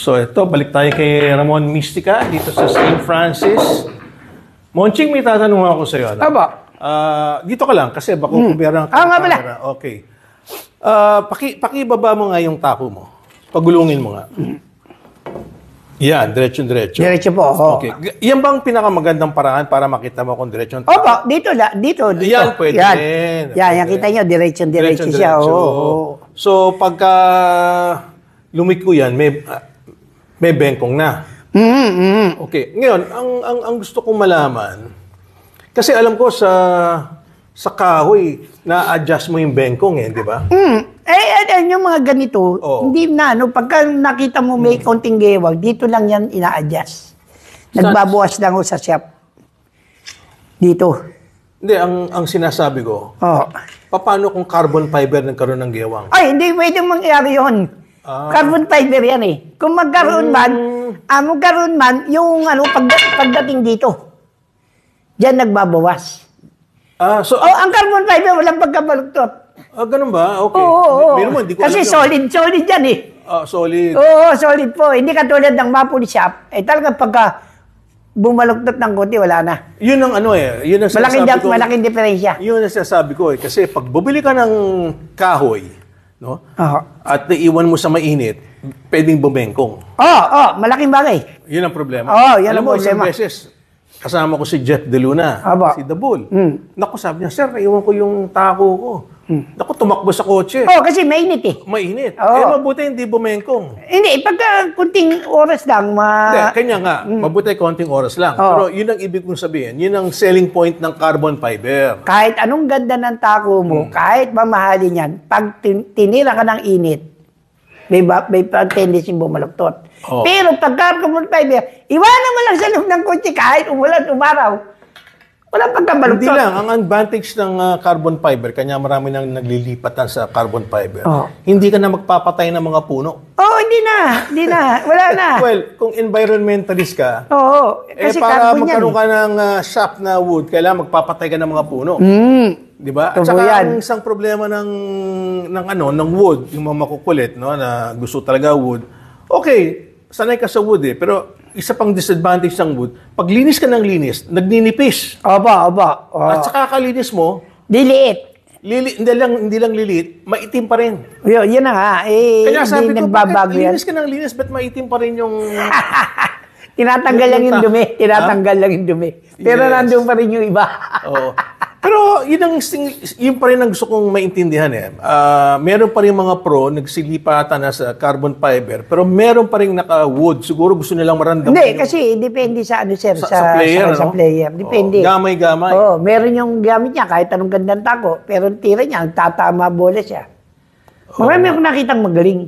So ito, balik tayo kay Ramon Mistica dito sa St. Francis. Monching, may tatanong ako sa iyo. Aba. Dito ka lang kasi baka kuberang nga pala. Okay. Pakibaba mo nga yung tako mo. Pagulungin mo nga. Yan, diretso. Diretso po. Oh. Okay. Yan bang pinakamagandang paraan para makita mo kung diretso ang tako? Opo, dito. Yan, pwede din. Yan, kita nyo, diretso siya. Oh. So, pagka lumiko yan, may bengkong na. Okay. Ngayon, ang gusto kong malaman, kasi alam ko sa kahoy, na-adjust mo yung bengkong di ba? Yung mga ganito, hindi na, pagka nakita mo may konting gewang, dito lang yan ina-adjust. Nagbabawas lang sa shop. Dito. Hindi, ang sinasabi ko, paano kung carbon fiber nagkaroon ng gewang? Ay, hindi pwedeng mangyari yun. Carbon fiber yan Kung magkaroon man, yung pagdating dito, diyan nagbabawas. Ang carbon fiber walang pagkabaluktot. Ganun ba? Okay. Hindi ko kasi solid yan solid. Oo, solid po. Hindi katulad ng maple shop. Talagang pagka bumaluktot ng konti, wala na. Yun ang yun ang malaking diferensya. Yun ang sasabi ko kasi pag bumili ka ng kahoy, no? At naiwan mo sa mainit, pwedeng bumengkong. Malaking bagay. Yun ang problema. Yan Alam ang mo, problema. isang beses, kasama ko si Jeff De Luna, si The Bull. Naku, sabi niya, sir, naiwan ko yung tako ko. Naku, tumakbo sa kotse. Kasi mainit Mainit. Mabuti hindi bumengkong. Hindi, pagka kunting oras lang, kanya nga, mabuti konting oras lang. Pero yun ang ibig kong sabihin, yun ang selling point ng carbon fiber. Kahit anong ganda ng tako mo, kahit mamahalin yan, pag tinira ka ng init, may tendency bumaluktot. Pero pag carbon fiber, iwanan mo lang sa loob ng kotse kahit umulan, umaraw. Wala pagkabaluktot. Hindi lang. Ang advantage ng carbon fiber, kanya marami nang naglilipatan sa carbon fiber, hindi ka na magpapatay ng mga puno. Hindi na. Wala na. Well, kung environmentalist ka, kasi para magkaroon ka ng shop na wood, kailangan magpapatay ka ng mga puno. Di ba? At saka ang isang problema ng wood, yung mga makukulit, na gusto talaga wood, okay, sanay ka sa wood pero isa pang disadvantage ng wood, pag linis ka ng linis, nagninipis. Aba. At saka kalinis mo, diliit. Hindi lang liliit, maitim pa rin. Yun na nga. Kaya sabi ko, bakit linis ka ng linis, ba't maitim pa rin yung... Tinatanggal lang yung dumi. Pero nandun pa rin yung iba. Pero yun pa rin ang gusto kong maintindihan meron pa rin mga pro, nagsilipatan na sa carbon fiber, pero meron pa rin naka-wood. Siguro gusto nilang maramdaman. Hindi, kasi depende sa sir. Sa player, sa player. Depende. Gamay-gamay. Meron yung gamit niya, kahit anong gandang tako, pero tira niya, tatama bola siya. Marami akong nakitang magaling.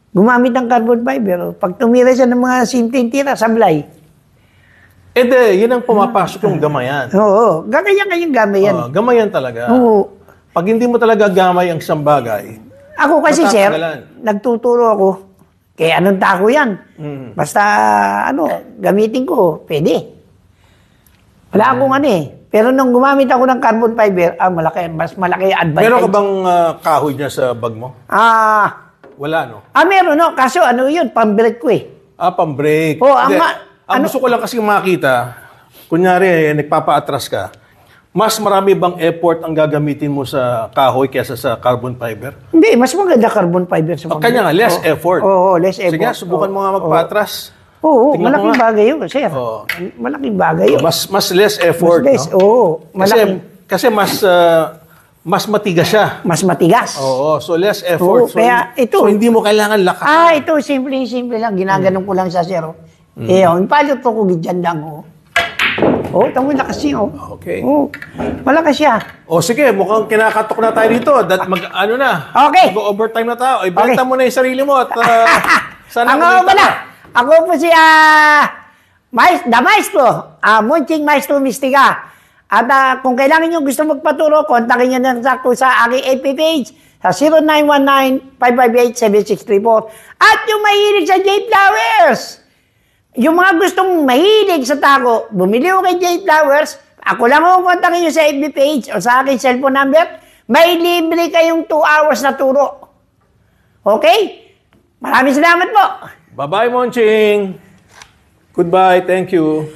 Gumamit ng carbon fiber. Pag tumira siya ng mga simpleng tira, sablay. Yun ang pumapasok yung gamayan. Gamayan gamayan. Gamayan talaga. Pag hindi mo talaga gamay ang isang bagay, ako kasi, sir, nagtuturo ako. Kaya anong tako yan? Basta, gamitin ko, pwede. Wala akong Pero nung gumamit ako ng carbon fiber, mas malaki advantage. Meron ka bang kahoy niya sa bag mo? Wala, no? Meron, no? Kaso yun, pang-brake ko pang-brake. Ang gusto ko lang kasi makita, kunyari, nagpapa-atras ka, mas marami bang effort ang gagamitin mo sa kahoy kaysa sa carbon fiber? Hindi, mas maganda carbon fiber sa kanya nga, less effort. Less effort. Sige, subukan mo nga magpa-atras. Malaking bagay yun, sir. Malaking bagay yun. Mas less effort, Kasi mas matigas siya. Mas matigas. So less effort. Kaya ito. So hindi mo kailangan lakas. Ito, simple lang. Ginaganon ko lang sa sir. Palot ko dyan lang, tamo lakas siya, Okay. Malakas siya. Sige, mukhang kinakatok na tayo dito. Okay. Mag-overtime na tayo. Ibenta mo na yung sarili mo at sana Ako po si The Maestro, Monching Maestro Mistica. At kung kailangan nyo gusto magpaturo, kontakin nyo na sa aking FB page sa 0919-558-7634. At yung mahilig sa Jade Flowers, yung mga gustong mahilig sa tako, bumili ko kay Jade Flowers, ako lang ang kontakin nyo sa FB page o sa aking cellphone number, may libre kayong 2 hours na turo. Okay? Maraming salamat po. Bye-bye, Monching. Goodbye. Thank you.